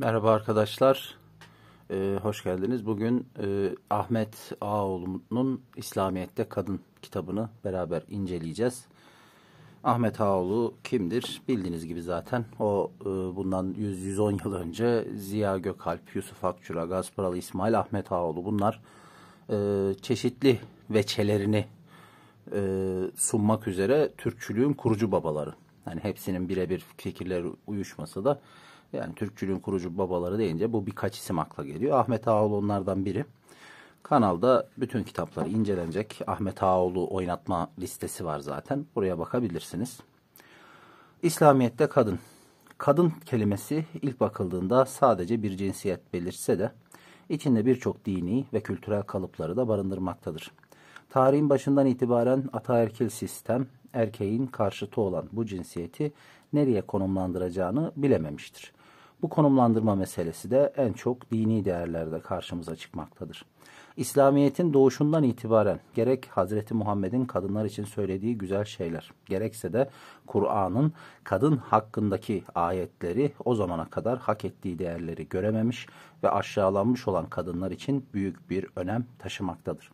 Merhaba arkadaşlar, hoş geldiniz. Bugün Ahmet Ağaoğlu'nun İslamiyet'te Kadın kitabını beraber inceleyeceğiz. Ahmet Ağaoğlu kimdir? Bildiğiniz gibi zaten o bundan 100-110 yıl önce Ziya Gökalp, Yusuf Akçura, Gasparalı İsmail, Ahmet Ağaoğlu bunlar çeşitli veçelerini sunmak üzere Türkçülüğün kurucu babaları. Yani hepsinin birebir fikirleri uyuşmasa da yani Türkçülüğün kurucu babaları deyince bu birkaç isim akla geliyor. Ahmet Ağaoğlu onlardan biri. Kanalda bütün kitapları incelenecek. Ahmet Ağaoğlu oynatma listesi var zaten. Buraya bakabilirsiniz. İslamiyet'te kadın. Kadın kelimesi ilk bakıldığında sadece bir cinsiyet belirtse de içinde birçok dini ve kültürel kalıpları da barındırmaktadır. Tarihin başından itibaren ataerkil sistem erkeğin karşıtı olan bu cinsiyeti nereye konumlandıracağını bilememiştir. Bu konumlandırma meselesi de en çok dini değerlerde karşımıza çıkmaktadır. İslamiyet'in doğuşundan itibaren gerek Hazreti Muhammed'in kadınlar için söylediği güzel şeyler, gerekse de Kur'an'ın kadın hakkındaki ayetleri o zamana kadar hak ettiği değerleri görememiş ve aşağılanmış olan kadınlar için büyük bir önem taşımaktadır.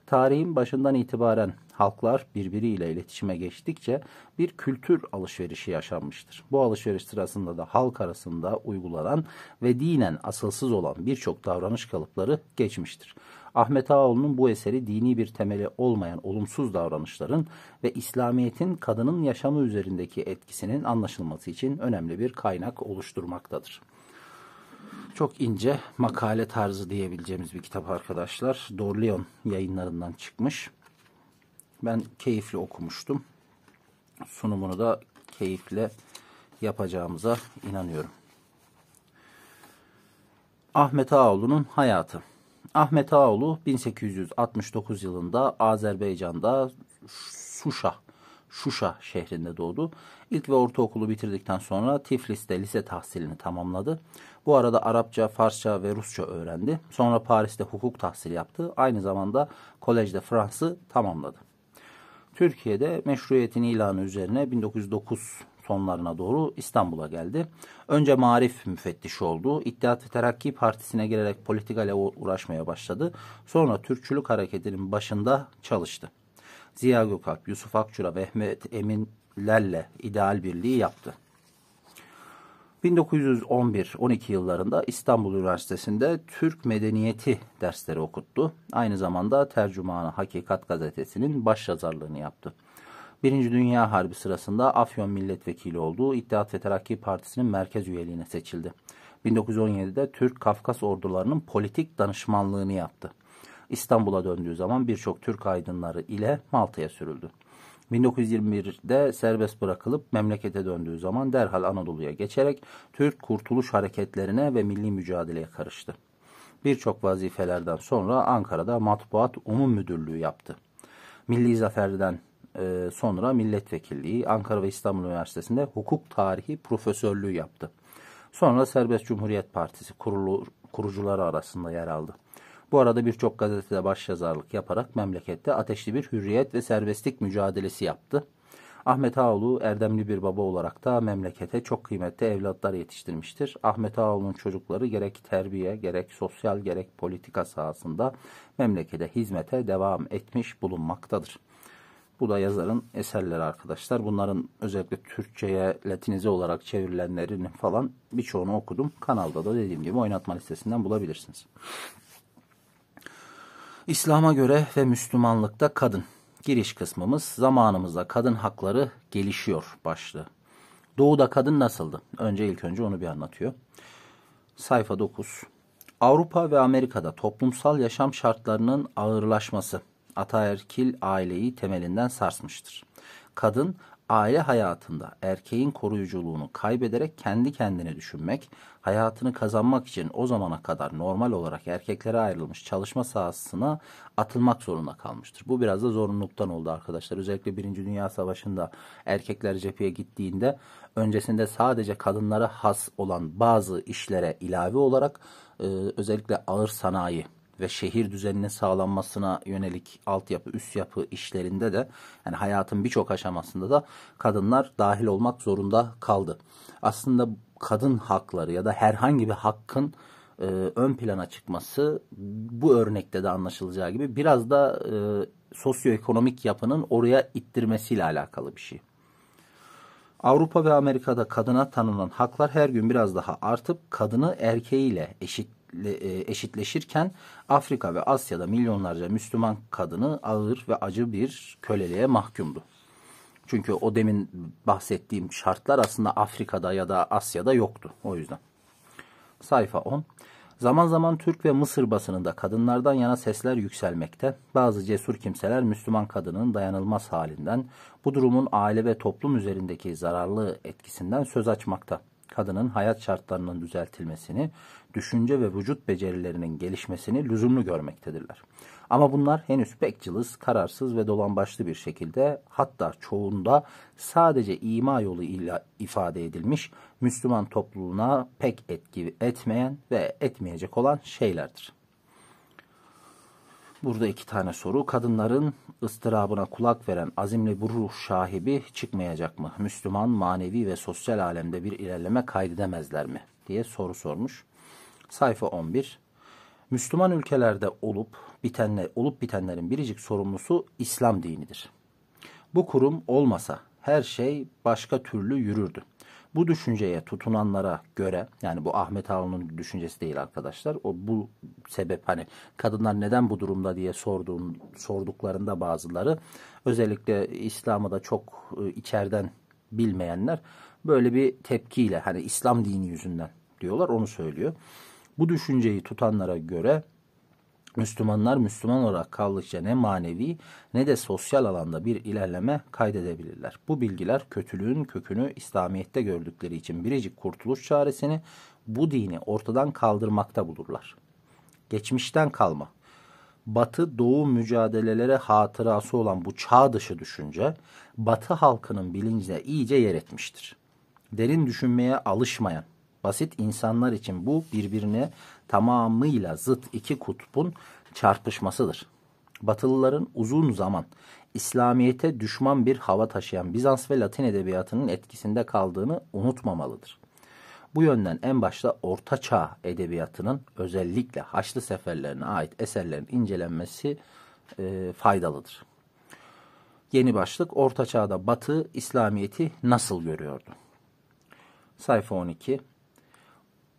Tarihin başından itibaren halklar birbiriyle iletişime geçtikçe bir kültür alışverişi yaşanmıştır. Bu alışveriş sırasında da halk arasında uygulanan ve dinen asılsız olan birçok davranış kalıpları geçmiştir. Ahmet Ağaoğlu'nun bu eseri dini bir temeli olmayan olumsuz davranışların ve İslamiyet'in kadının yaşamı üzerindeki etkisinin anlaşılması için önemli bir kaynak oluşturmaktadır. Çok ince makale tarzı diyebileceğimiz bir kitap arkadaşlar. Dorleon yayınlarından çıkmış. Ben keyifli okumuştum. Sunumunu da keyifle yapacağımıza inanıyorum. Ahmet Ağaoğlu'nun hayatı. Ahmet Ağaoğlu 1869 yılında Azerbaycan'da Şuşa şehrinde doğdu. İlk ve ortaokulu bitirdikten sonra Tiflis'te lise tahsilini tamamladı. Bu arada Arapça, Farsça ve Rusça öğrendi. Sonra Paris'te hukuk tahsili yaptı. Aynı zamanda Kolejde Fransız'ı tamamladı. Türkiye'de meşruiyetin ilanı üzerine 1909 sonlarına doğru İstanbul'a geldi. Önce Maarif müfettişi oldu. İttihat ve Terakki Partisi'ne girerek politikayla uğraşmaya başladı. Sonra Türkçülük hareketinin başında çalıştı. Ziya Gökalp, Yusuf Akçura ve Mehmet Eminlerle ideal birliği yaptı. 1911-12 yıllarında İstanbul Üniversitesi'nde Türk Medeniyeti dersleri okuttu. Aynı zamanda Tercümanı Hakikat gazetesinin başyazarlığını yaptı. Birinci Dünya Harbi sırasında Afyon milletvekili olduğu İttihat ve Terakki Partisi'nin merkez üyeliğine seçildi. 1917'de Türk Kafkas ordularının politik danışmanlığını yaptı. İstanbul'a döndüğü zaman birçok Türk aydınları ile Malta'ya sürüldü. 1921'de serbest bırakılıp memlekete döndüğü zaman derhal Anadolu'ya geçerek Türk kurtuluş hareketlerine ve milli mücadeleye karıştı. Birçok vazifelerden sonra Ankara'da Matbuat Umum Müdürlüğü yaptı. Milli Zafer'den sonra milletvekilliği, Ankara ve İstanbul Üniversitesi'nde hukuk tarihi profesörlüğü yaptı. Sonra Serbest Cumhuriyet Partisi kurucuları arasında yer aldı. Bu arada birçok gazetede başyazarlık yaparak memlekette ateşli bir hürriyet ve serbestlik mücadelesi yaptı. Ahmet Ağaoğlu erdemli bir baba olarak da memlekete çok kıymetli evlatlar yetiştirmiştir. Ahmet Ağaoğlu'nun çocukları gerek terbiye, gerek sosyal, gerek politika sahasında memlekete hizmete devam etmiş bulunmaktadır. Bu da yazarın eserleri arkadaşlar. Bunların özellikle Türkçe'ye Latinize olarak çevrilenlerini falan birçoğunu okudum. Kanalda da dediğim gibi oynatma listesinden bulabilirsiniz. İslam'a göre ve Müslümanlıkta kadın. Giriş kısmımız zamanımızda kadın hakları gelişiyor başlığı. Doğuda kadın nasıldı? İlk önce onu bir anlatıyor. Sayfa 9. Avrupa ve Amerika'da toplumsal yaşam şartlarının ağırlaşması ataerkil aileyi temelinden sarsmıştır. Kadın aile hayatında erkeğin koruyuculuğunu kaybederek kendi kendine düşünmek, hayatını kazanmak için o zamana kadar normal olarak erkeklere ayrılmış çalışma sahasına atılmak zorunda kalmıştır. Bu biraz da zorunluluktan oldu arkadaşlar. Özellikle Birinci Dünya Savaşı'nda erkekler cepheye gittiğinde öncesinde sadece kadınlara has olan bazı işlere ilave olarak özellikle ağır sanayi ve şehir düzeninin sağlanmasına yönelik altyapı, üst yapı işlerinde de yani hayatın birçok aşamasında da kadınlar dahil olmak zorunda kaldı. Aslında kadın hakları ya da herhangi bir hakkın ön plana çıkması bu örnekte de anlaşılacağı gibi biraz da sosyoekonomik yapının oraya ittirmesiyle alakalı bir şey. Avrupa ve Amerika'da kadına tanınan haklar her gün biraz daha artıp kadını erkeğiyle eşitleşirken Afrika ve Asya'da milyonlarca Müslüman kadını ağır ve acı bir köleliğe mahkumdu. Çünkü o demin bahsettiğim şartlar aslında Afrika'da ya da Asya'da yoktu. O yüzden. Sayfa 10. Zaman zaman Türk ve Mısır basınında kadınlardan yana sesler yükselmekte. Bazı cesur kimseler Müslüman kadının dayanılmaz halinden, bu durumun aile ve toplum üzerindeki zararlı etkisinden söz açmakta. Kadının hayat şartlarının düzeltilmesini, düşünce ve vücut becerilerinin gelişmesini lüzumlu görmektedirler. Ama bunlar henüz pek cılız, kararsız ve dolambaçlı bir şekilde, hatta çoğunda sadece ima yoluyla ifade edilmiş, Müslüman topluluğuna pek etki etmeyen ve etmeyecek olan şeylerdir. Burada 2 tane soru. Kadınların ıstırabına kulak veren azimli bu ruh şahibi çıkmayacak mı? Müslüman, manevi ve sosyal alemde bir ilerleme kaydedemezler mi? Diye soru sormuş. Sayfa 11. Müslüman ülkelerde olup bitenlerin biricik sorumlusu İslam dinidir. Bu kurum olmasa her şey başka türlü yürürdü. Bu düşünceye tutunanlara göre, yani bu Ahmet Ağaoğlu'nun düşüncesi değil arkadaşlar. Bu sebep, hani kadınlar neden bu durumda diye sorduklarında bazıları, özellikle İslam'ı da çok içeriden bilmeyenler böyle bir tepkiyle, hani İslam dini yüzünden diyorlar, onu söylüyor. Bu düşünceyi tutanlara göre Müslümanlar Müslüman olarak kaldıkça ne manevi ne de sosyal alanda bir ilerleme kaydedebilirler. Bu bilgiler kötülüğün kökünü İslamiyet'te gördükleri için biricik kurtuluş çaresini bu dini ortadan kaldırmakta bulurlar. Geçmişten kalma, Batı Doğu mücadelelere hatırası olan bu çağ dışı düşünce, Batı halkının bilincine iyice yer etmiştir. Derin düşünmeye alışmayan basit insanlar için bu birbirine tamamıyla zıt 2 kutbun çarpışmasıdır. Batılıların uzun zaman İslamiyet'e düşman bir hava taşıyan Bizans ve Latin edebiyatının etkisinde kaldığını unutmamalıdır. Bu yönden en başta Orta Çağ edebiyatının, özellikle Haçlı Seferlerine ait eserlerin incelenmesi faydalıdır. Yeni başlık: Orta Çağ'da Batı İslamiyet'i nasıl görüyordu? Sayfa 12.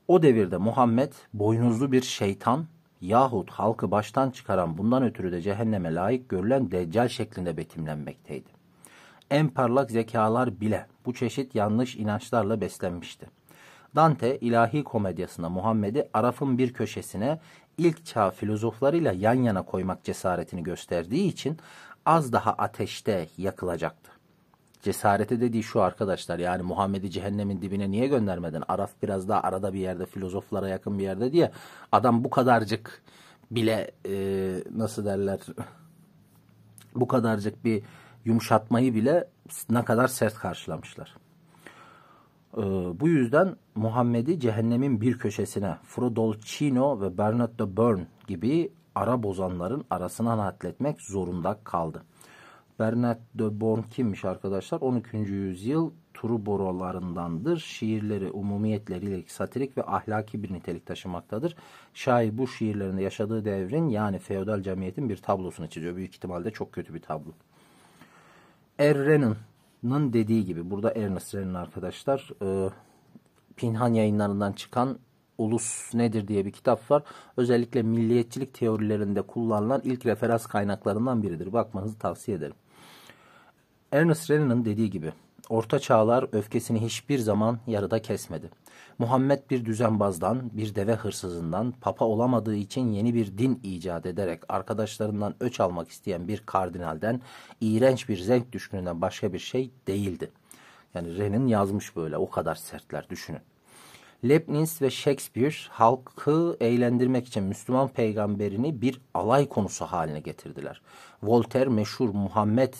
O devirde Muhammed boynuzlu bir şeytan yahut halkı baştan çıkaran, bundan ötürü de cehenneme layık görülen Deccal şeklinde betimlenmekteydi. En parlak zekalar bile bu çeşit yanlış inançlarla beslenmişti. Dante ilahi komedyasında Muhammed'i Araf'ın bir köşesine ilk çağ filozoflarıyla yan yana koymak cesaretini gösterdiği için az daha ateşte yakılacaktı. Cesareti dediği şu arkadaşlar, yani Muhammed'i cehennemin dibine niye göndermedin? Araf biraz daha arada bir yerde, filozoflara yakın bir yerde diye adam bu kadarcık bile nasıl derler, bu kadarcık bir yumuşatmayı bile ne kadar sert karşılamışlar. Bu yüzden Muhammed'i cehennemin bir köşesine Frodolcino ve Bernard de Burn gibi ara bozanların arasına nakletmek zorunda kaldı. Bernard de Born kimmiş arkadaşlar? 12. yüzyıl Truborolarındandır. Şiirleri umumiyetleriyle satirik ve ahlaki bir nitelik taşımaktadır. Şair bu şiirlerinde yaşadığı devrin, yani feodal cemiyetin bir tablosunu çiziyor. Büyük ihtimalle çok kötü bir tablo. Renan'ın dediği gibi, burada Ernest Renan arkadaşlar, Pinhan Yayınlarından çıkan Ulus Nedir diye bir kitap var. Özellikle milliyetçilik teorilerinde kullanılan ilk referans kaynaklarından biridir. Bakmanızı tavsiye ederim. Ernest Renan'ın dediği gibi, Orta Çağlar öfkesini hiçbir zaman yarıda kesmedi. Muhammed bir düzenbazdan, bir deve hırsızından, papa olamadığı için yeni bir din icat ederek arkadaşlarından öç almak isteyen bir kardinalden, iğrenç bir zevk düşkününden başka bir şey değildi. Yani Renan yazmış böyle, o kadar sertler, düşünün. Leibniz ve Shakespeare halkı eğlendirmek için Müslüman peygamberini bir alay konusu haline getirdiler. Voltaire meşhur Muhammed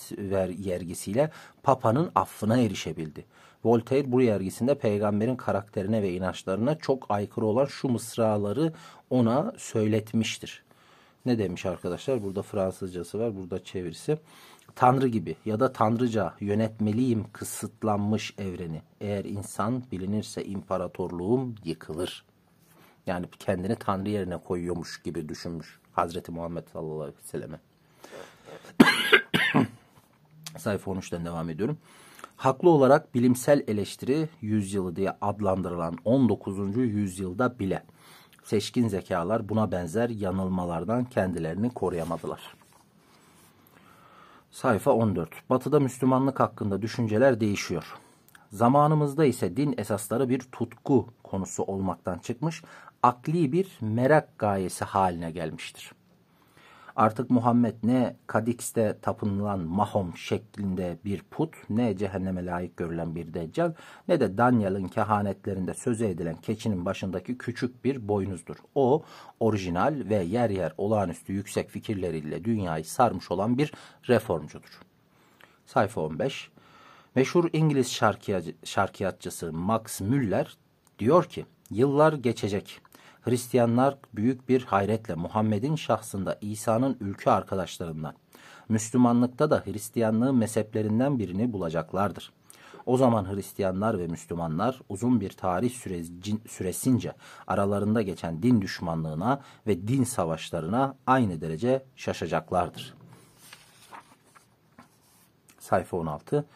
yergisiyle Papa'nın affına erişebildi. Voltaire bu yergisinde peygamberin karakterine ve inançlarına çok aykırı olan şu mısraları ona söyletmiştir. Ne demiş arkadaşlar? Burada Fransızcası var, burada çevirisi. Tanrı gibi ya da tanrıca yönetmeliyim kısıtlanmış evreni. Eğer insan bilinirse imparatorluğum yıkılır. Yani kendini Tanrı yerine koyuyormuş gibi düşünmüş Hazreti Muhammed sallallahu aleyhi ve selleme. Sayfa 13'ten devam ediyorum. Haklı olarak bilimsel eleştiri yüzyılı diye adlandırılan 19. yüzyılda bile seçkin zekalar buna benzer yanılmalardan kendilerini koruyamadılar. Sayfa 14. Batı'da Müslümanlık hakkında düşünceler değişiyor. Zamanımızda ise din esasları bir tutku konusu olmaktan çıkmış, akli bir merak gayesi haline gelmiştir. Artık Muhammed ne Kadix'te tapınılan Mahom şeklinde bir put, ne cehenneme layık görülen bir deccal, ne de Daniel'in kehanetlerinde söze edilen keçinin başındaki küçük bir boynuzdur. O, orijinal ve yer yer olağanüstü yüksek fikirleriyle dünyayı sarmış olan bir reformcudur. Sayfa 15. Meşhur İngiliz şarkiyatçısı Max Müller diyor ki, yıllar geçecek. Hristiyanlar büyük bir hayretle Muhammed'in şahsında İsa'nın ülke arkadaşlarından, Müslümanlıkta da Hristiyanlığın mezheplerinden birini bulacaklardır. O zaman Hristiyanlar ve Müslümanlar uzun bir tarih süresince aralarında geçen din düşmanlığına ve din savaşlarına aynı derece şaşacaklardır. Sayfa 16.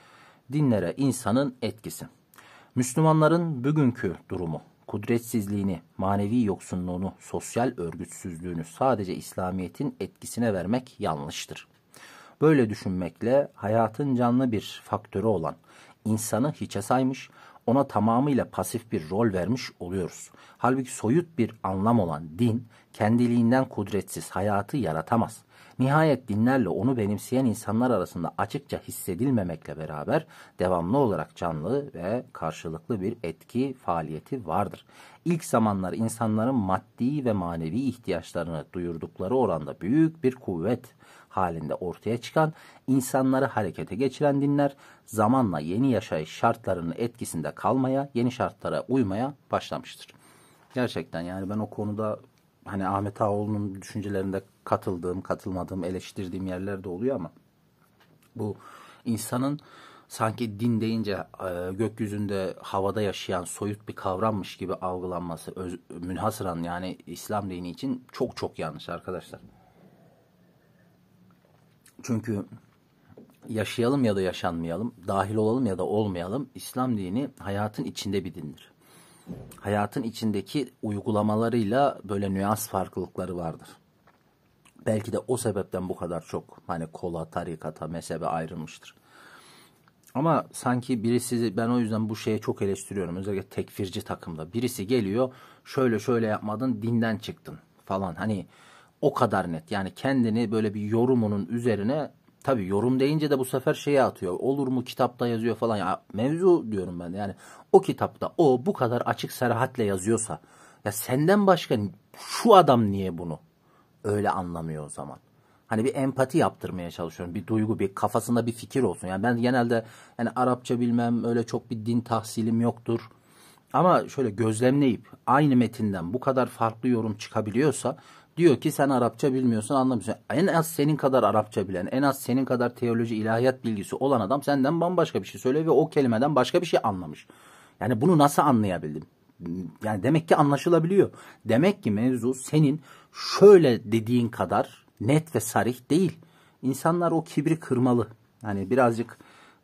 Dinlere insanın etkisi. Müslümanların bugünkü durumu, kudretsizliğini, manevi yoksunluğunu, sosyal örgütsüzlüğünü sadece İslamiyet'in etkisine vermek yanlıştır. Böyle düşünmekle hayatın canlı bir faktörü olan insanı hiçe saymış, ona tamamıyla pasif bir rol vermiş oluyoruz. Halbuki soyut bir anlam olan din, kendiliğinden kudretsiz hayatı yaratamaz. Nihayet dinlerle onu benimseyen insanlar arasında açıkça hissedilmemekle beraber devamlı olarak canlı ve karşılıklı bir etki faaliyeti vardır. İlk zamanlar insanların maddi ve manevi ihtiyaçlarını duyurdukları oranda büyük bir kuvvet halinde ortaya çıkan, insanları harekete geçiren dinler zamanla yeni yaşayış şartlarının etkisinde kalmaya, yeni şartlara uymaya başlamıştır. Gerçekten yani ben o konuda hani Ahmet Ağaoğlu'nun düşüncelerinde katıldığım, katılmadığım, eleştirdiğim yerler de oluyor ama bu insanın sanki din deyince gökyüzünde, havada yaşayan soyut bir kavrammış gibi algılanması münhasıran yani İslam dini için çok çok yanlış arkadaşlar. Çünkü yaşayalım ya da yaşanmayalım, dahil olalım ya da olmayalım, İslam dini hayatın içinde bir dindir. Hayatın içindeki uygulamalarıyla böyle nüans farklılıkları vardır. Belki de o sebepten bu kadar çok hani kola, tarikata, mezhebe ayrılmıştır. Ama sanki birisi, ben o yüzden bu şeye çok eleştiriyorum. Özellikle tekfirci takımda. Birisi geliyor, şöyle şöyle yapmadın, dinden çıktın falan. Hani o kadar net. Yani kendini böyle bir yorumunun üzerine, tabii yorum deyince de bu sefer şeye atıyor. Olur mu kitapta yazıyor falan. Ya mevzu diyorum ben. Yani o kitapta o bu kadar açık serahatle yazıyorsa, ya senden başka şu adam niye bunu öyle anlamıyor o zaman? Hani bir empati yaptırmaya çalışıyorum. Bir duygu, bir kafasında bir fikir olsun. Yani ben genelde yani Arapça bilmem, öyle çok bir din tahsilim yoktur. Ama şöyle gözlemleyip aynı metinden bu kadar farklı yorum çıkabiliyorsa, diyor ki sen Arapça bilmiyorsun, anlamıyorsun. En az senin kadar Arapça bilen, en az senin kadar teoloji, ilahiyat bilgisi olan adam senden bambaşka bir şey söylüyor ve o kelimeden başka bir şey anlamış. Yani bunu nasıl anlayabildim? Yani demek ki anlaşılabiliyor. Demek ki mevzu senin şöyle dediğin kadar net ve sarih değil. İnsanlar o kibri kırmalı. Yani birazcık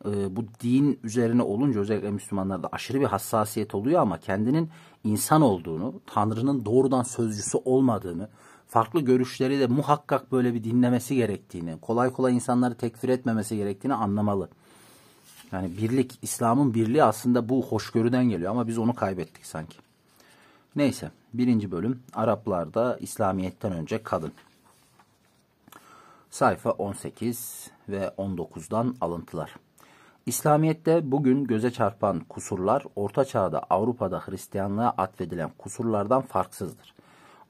bu din üzerine olunca özellikle Müslümanlarda aşırı bir hassasiyet oluyor ama kendinin insan olduğunu, Tanrı'nın doğrudan sözcüsü olmadığını, farklı görüşleri de muhakkak böyle bir dinlemesi gerektiğini, kolay kolay insanları tekfir etmemesi gerektiğini anlamalı. Yani birlik, İslam'ın birliği aslında bu hoşgörüden geliyor ama biz onu kaybettik sanki. Neyse, 1. bölüm Araplarda İslamiyet'ten önce kadın. Sayfa 18 ve 19'dan alıntılar. İslamiyet'te bugün göze çarpan kusurlar Orta Çağ'da Avrupa'da Hristiyanlığa atfedilen kusurlardan farksızdır.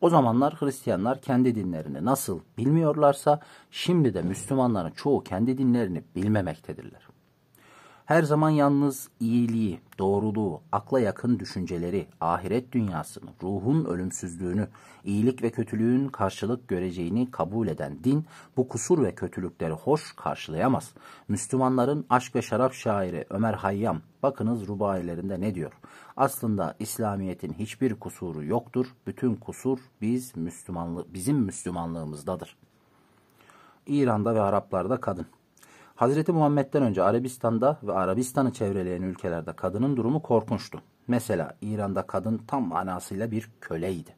O zamanlar Hristiyanlar kendi dinlerini nasıl bilmiyorlarsa şimdi de Müslümanların çoğu kendi dinlerini bilmemektedirler. Her zaman yalnız iyiliği, doğruluğu, akla yakın düşünceleri, ahiret dünyasını, ruhun ölümsüzlüğünü, iyilik ve kötülüğün karşılık göreceğini kabul eden din, bu kusur ve kötülükleri hoş karşılayamaz. Müslümanların aşk ve şarap şairi Ömer Hayyam, bakınız rubailerinde ne diyor? Aslında İslamiyet'in hiçbir kusuru yoktur. Bütün kusur bizim Müslümanlığımızdadır. İran'da ve Araplarda kadın. Hazreti Muhammed'den önce Arabistan'da ve Arabistan'ı çevreleyen ülkelerde kadının durumu korkunçtu. Mesela İran'da kadın tam manasıyla bir köleydi.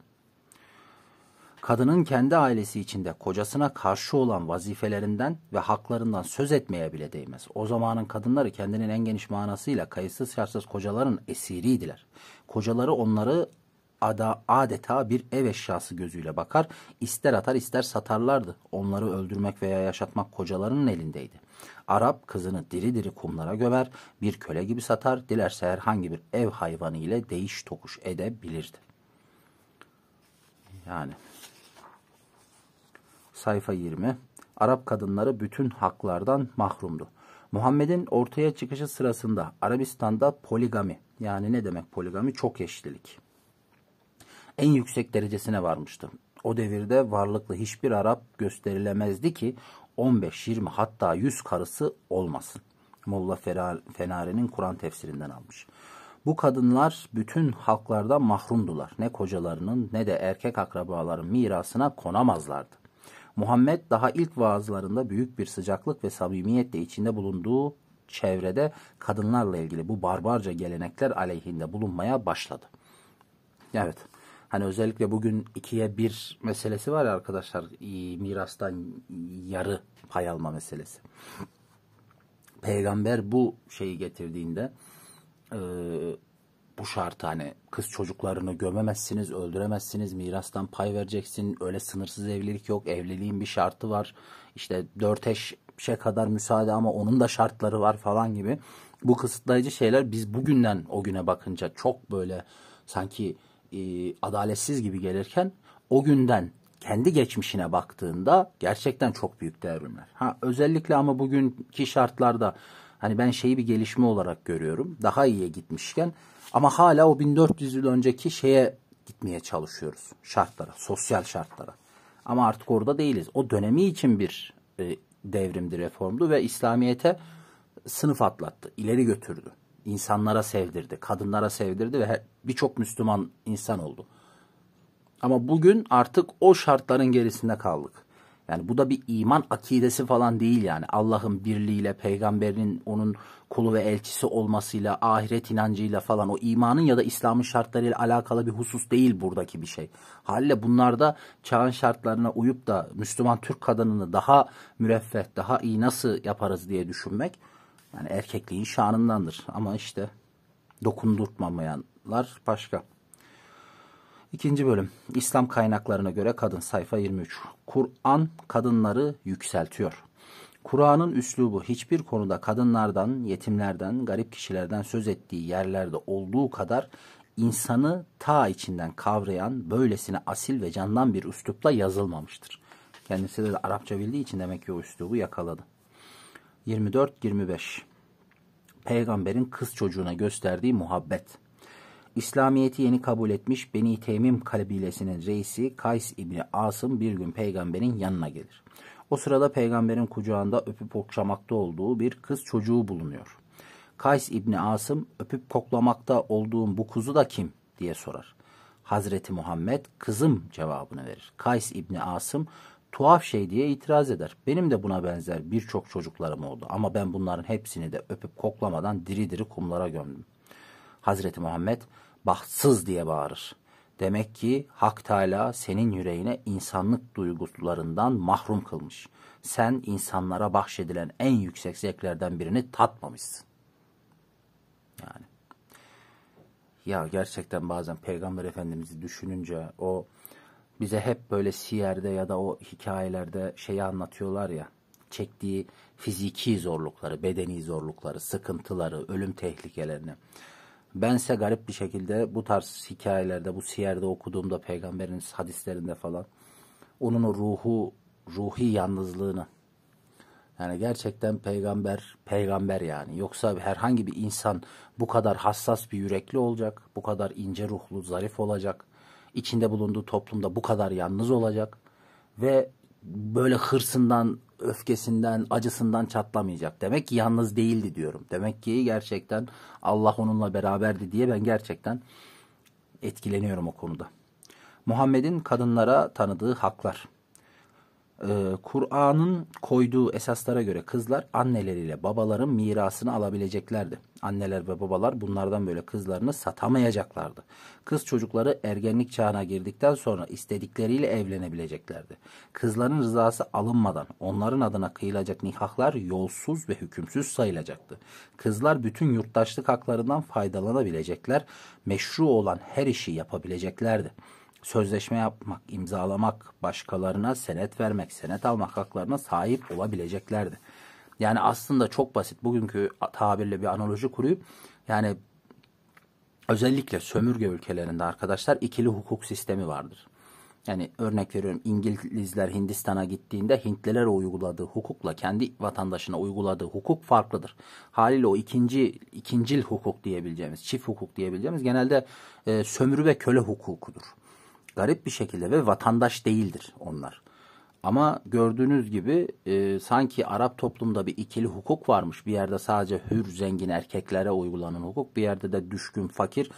Kadının kendi ailesi içinde kocasına karşı olan vazifelerinden ve haklarından söz etmeye bile değmez. O zamanın kadınları kendinin en geniş manasıyla kayıtsız şartsız kocaların esiriydiler. Kocaları onları adeta bir ev eşyası gözüyle bakar, ister atar ister satarlardı. Onları öldürmek veya yaşatmak kocalarının elindeydi. Arap kızını diri diri kumlara gömer, bir köle gibi satar, dilerse herhangi bir ev hayvanı ile değiş tokuş edebilirdi. Yani sayfa 20. Arap kadınları bütün haklardan mahrumdu. Muhammed'in ortaya çıkışı sırasında Arabistan'da poligami, yani ne demek poligami? Çok eşlilik, en yüksek derecesine varmıştı. O devirde varlıklı hiçbir Arap gösterilemezdi ki 15, 20 hatta 100 karısı olmasın. Molla Fenari'nin Kur'an tefsirinden almış. Bu kadınlar bütün halklardan mahrumdular. Ne kocalarının ne de erkek akrabaların mirasına konamazlardı. Muhammed daha ilk vaazlarında büyük bir sıcaklık ve samimiyetle içinde bulunduğu çevrede kadınlarla ilgili bu barbarca gelenekler aleyhinde bulunmaya başladı. Evet. Hani özellikle bugün 2'ye 1 meselesi var ya arkadaşlar, mirastan yarı pay alma meselesi. Peygamber bu şeyi getirdiğinde bu şartı, hani kız çocuklarını gömemezsiniz, öldüremezsiniz, mirastan pay vereceksin, öyle sınırsız evlilik yok, evliliğin bir şartı var, işte 4 eşe kadar müsaade ama onun da şartları var falan gibi. Bu kısıtlayıcı şeyler biz bugünden o güne bakınca çok böyle sanki adaletsiz gibi gelirken, o günden kendi geçmişine baktığında gerçekten çok büyük devrimler. Özellikle ama bugünkü şartlarda hani ben şeyi bir gelişme olarak görüyorum. Daha iyiye gitmişken ama hala o 1400 yıl önceki şeye gitmeye çalışıyoruz. Şartlara, sosyal şartlara. Ama artık orada değiliz. O dönemi için bir devrimdi, reformdu ve İslamiyet'e sınıf atlattı, ileri götürdü. İnsanlara sevdirdi, kadınlara sevdirdi ve birçok Müslüman insan oldu. Ama bugün artık o şartların gerisinde kaldık. Yani bu da bir iman akidesi falan değil yani. Allah'ın birliğiyle, peygamberinin onun kulu ve elçisi olmasıyla, ahiret inancıyla falan, o imanın ya da İslam'ın şartlarıyla alakalı bir husus değil buradaki bir şey. Haliyle bunlarda çağın şartlarına uyup da Müslüman Türk kadınını daha müreffeh, daha iyi nasıl yaparız diye düşünmek, yani erkekliğin şanındandır. Ama işte dokundurtmamayanlar başka. 2. bölüm. İslam kaynaklarına göre kadın, sayfa 23. Kur'an kadınları yükseltiyor. Kur'an'ın üslubu hiçbir konuda kadınlardan, yetimlerden, garip kişilerden söz ettiği yerlerde olduğu kadar insanı ta içinden kavrayan, böylesine asil ve candan bir üslupla yazılmamıştır. Kendisi de Arapça bildiği için demek ki o üslubu yakaladı. 24-25. Peygamberin kız çocuğuna gösterdiği muhabbet. İslamiyet'i yeni kabul etmiş Beni Teymim kabilesinin reisi Kays İbni Asım bir gün peygamberin yanına gelir. O sırada peygamberin kucağında öpüp okşamakta olduğu bir kız çocuğu bulunuyor. Kays İbni Asım, öpüp koklamakta olduğum bu kuzu da kim diye sorar. Hazreti Muhammed, kızım cevabını verir. Kays İbni Asım, tuhaf şey diye itiraz eder. Benim de buna benzer birçok çocuklarım oldu ama ben bunların hepsini de öpüp koklamadan diri diri kumlara gömdüm. Hazreti Muhammed, bahtsız diye bağırır. Demek ki Hak Teâlâ senin yüreğine insanlık duygularından mahrum kılmış. Sen insanlara bahşedilen en yüksek zevklerden birini tatmamışsın. Yani. Ya gerçekten bazen Peygamber Efendimiz'i düşününce, o bize hep böyle siyerde ya da o hikayelerde şeyi anlatıyorlar ya, çektiği fiziki zorlukları, bedeni zorlukları, sıkıntıları, ölüm tehlikelerini. Bense garip bir şekilde bu tarz hikayelerde, bu siyerde okuduğumda, peygamberin hadislerinde falan, onun o ruhi yalnızlığını, Yani gerçekten peygamber yani. Yoksa herhangi bir insan bu kadar hassas bir yürekli olacak, bu kadar ince ruhlu, zarif olacak, içinde bulunduğu toplumda bu kadar yalnız olacak ve böyle hırsından, öfkesinden, acısından çatlamayacak. Demek ki yalnız değildi diyorum. Demek ki gerçekten Allah onunla beraberdi diye ben gerçekten etkileniyorum o konuda. Muhammed'in kadınlara tanıdığı haklar. Kur'an'ın koyduğu esaslara göre kızlar anneleriyle babaların mirasını alabileceklerdi. Anneler ve babalar bunlardan böyle kızlarını satamayacaklardı. Kız çocukları ergenlik çağına girdikten sonra istedikleriyle evlenebileceklerdi. Kızların rızası alınmadan onların adına kıyılacak nikahlar yolsuz ve hükümsüz sayılacaktı. Kızlar bütün yurttaşlık haklarından faydalanabilecekler, meşru olan her işi yapabileceklerdi. Sözleşme yapmak, imzalamak, başkalarına senet vermek, senet almak haklarına sahip olabileceklerdi. Yani aslında çok basit. Bugünkü tabirle bir analoji kuruyup yani özellikle sömürge ülkelerinde arkadaşlar ikili hukuk sistemi vardır. Yani örnek veriyorum, İngilizler Hindistan'a gittiğinde Hintlilere uyguladığı hukukla kendi vatandaşına uyguladığı hukuk farklıdır. Haliyle o ikincil hukuk diyebileceğimiz, çift hukuk diyebileceğimiz genelde sömürü ve köle hukukudur. Garip bir şekilde ve vatandaş değildir onlar. Ama gördüğünüz gibi sanki Arap toplumda bir ikili hukuk varmış. Bir yerde sadece hür, zengin erkeklere uygulanan hukuk. Bir yerde de düşkün, fakir,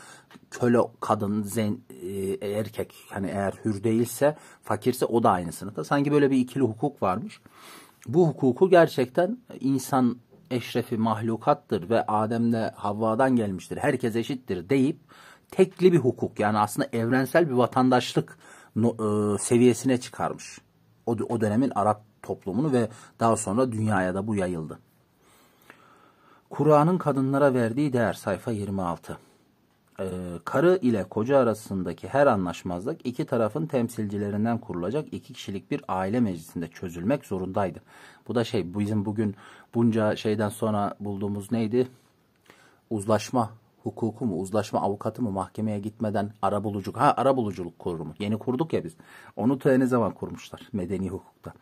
köle, kadın, erkek. Hani eğer hür değilse, fakirse o da aynı sınıfta. Sanki böyle bir ikili hukuk varmış. Bu hukuku gerçekten insan eşrefi mahlukattır ve Adem'le Havva'dan gelmiştir, herkes eşittir deyip tekli bir hukuk, yani aslında evrensel bir vatandaşlık seviyesine çıkarmış. O dönemin Arap toplumunu ve daha sonra dünyaya da bu yayıldı. Kur'an'ın kadınlara verdiği değer, sayfa 26. Karı ile koca arasındaki her anlaşmazlık iki tarafın temsilcilerinden kurulacak 2 kişilik bir aile meclisinde çözülmek zorundaydı. Bu da bizim bugün bunca şeyden sonra bulduğumuz neydi? Uzlaşma hukuku mu, uzlaşma avukatı mı, mahkemeye gitmeden arabuluculuk kurumu. Yeni kurduk ya biz. Onu ne zaman kurmuşlar medeni hukukta.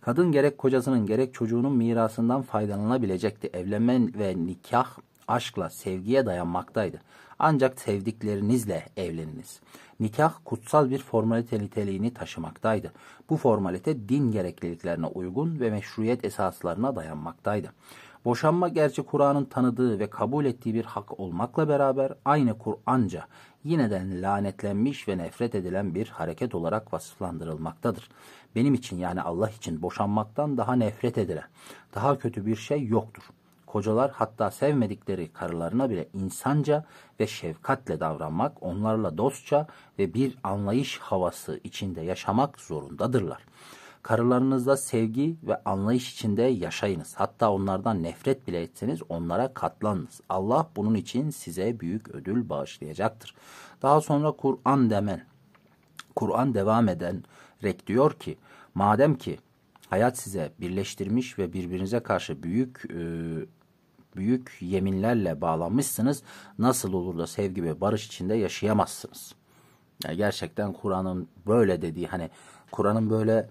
Kadın gerek kocasının gerek çocuğunun mirasından faydalanabilecekti. Evlenme ve nikah aşkla, sevgiye dayanmaktaydı. Ancak sevdiklerinizle evleniniz. Nikah kutsal bir formalite niteliğini taşımaktaydı. Bu formalite din gerekliliklerine uygun ve meşruiyet esaslarına dayanmaktaydı. Boşanma gerçi Kur'an'ın tanıdığı ve kabul ettiği bir hak olmakla beraber aynı Kur'anca yine de lanetlenmiş ve nefret edilen bir hareket olarak vasıflandırılmaktadır. Benim için, yani Allah için boşanmaktan daha nefret edilen, daha kötü bir şey yoktur. Kocalar hatta sevmedikleri karılarına bile insanca ve şefkatle davranmak, onlarla dostça ve bir anlayış havası içinde yaşamak zorundadırlar. Karılarınızla sevgi ve anlayış içinde yaşayınız. Hatta onlardan nefret bile etseniz onlara katlanınız. Allah bunun için size büyük ödül bağışlayacaktır. Daha sonra Kur'an devam ederek diyor ki, madem ki hayat size birleştirmiş ve birbirinize karşı büyük yeminlerle bağlanmışsınız, nasıl olur da sevgi ve barış içinde yaşayamazsınız? Yani gerçekten Kur'an'ın böyle dediği, hani Kur'an'ın böyle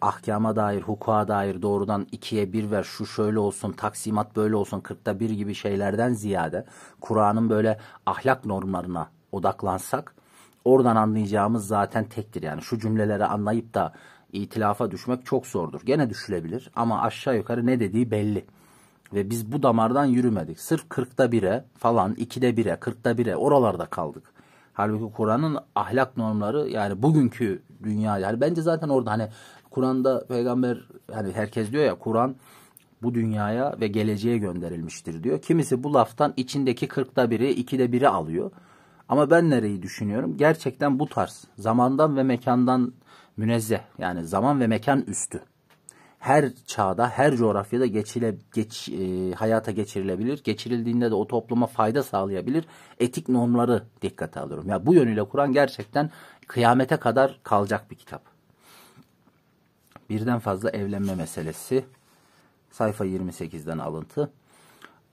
ahkama dair, hukuka dair doğrudan 2'ye 1 ver, şu şöyle olsun, taksimat böyle olsun, 40'ta 1 gibi şeylerden ziyade Kur'an'ın böyle ahlak normlarına odaklansak oradan anlayacağımız zaten tektir. Yani şu cümleleri anlayıp da itilafa düşmek çok zordur. Gene düşülebilir ama aşağı yukarı ne dediği belli. Ve biz bu damardan yürümedik. Sırf 40'ta 1'e falan, 2'de 1'e, 40'ta 1'e oralarda kaldık. Halbuki Kur'an'ın ahlak normları, yani bugünkü dünya, yani bence zaten orada, hani Kur'an'da peygamber, hani herkes diyor ya Kur'an bu dünyaya ve geleceğe gönderilmiştir diyor. Kimisi bu laftan içindeki 40'ta 1'i, 2'de 1'i alıyor. Ama ben nereyi düşünüyorum? Gerçekten bu tarz zamandan ve mekandan münezzeh, yani zaman ve mekan üstü. Her çağda, her coğrafyada hayata geçirilebilir. Geçirildiğinde de o topluma fayda sağlayabilir. Etik normları dikkate alıyorum. Ya bu yönüyle Kur'an gerçekten kıyamete kadar kalacak bir kitap. Birden fazla evlenme meselesi. Sayfa 28'den alıntı.